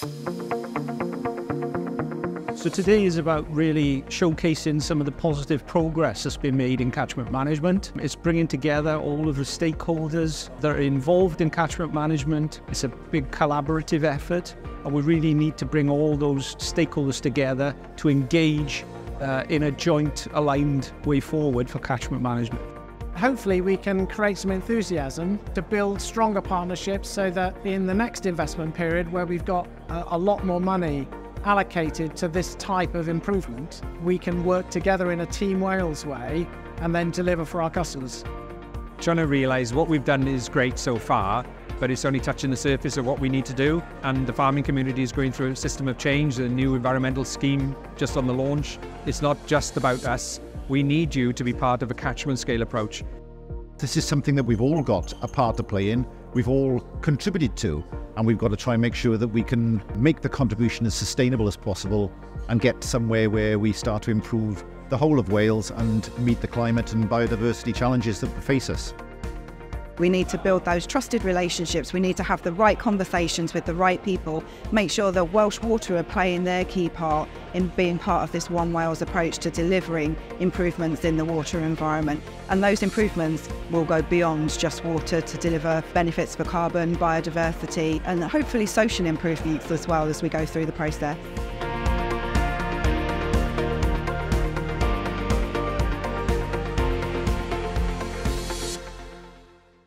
So today is about really showcasing some of the positive progress that's been made in catchment management. It's bringing together all of the stakeholders that are involved in catchment management. It's a big collaborative effort, and we really need to bring all those stakeholders together to engage in a joint, aligned way forward for catchment management. Hopefully we can create some enthusiasm to build stronger partnerships so that in the next investment period, where we've got a lot more money allocated to this type of improvement, we can work together in a Team Wales way and then deliver for our customers. Trying to realise what we've done is great so far, but it's only touching the surface of what we need to do, and the farming community is going through a system of change, a new environmental scheme just on the launch. It's not just about us. We need you to be part of a catchment scale approach. This is something that we've all got a part to play in, we've all contributed to, and we've got to try and make sure that we can make the contribution as sustainable as possible and get somewhere where we start to improve the whole of Wales and meet the climate and biodiversity challenges that face us. We need to build those trusted relationships. We need to have the right conversations with the right people, make sure that Welsh Water are playing their key part in being part of this One Wales approach to delivering improvements in the water environment. And those improvements will go beyond just water to deliver benefits for carbon, biodiversity, and hopefully social improvements as well as we go through the process.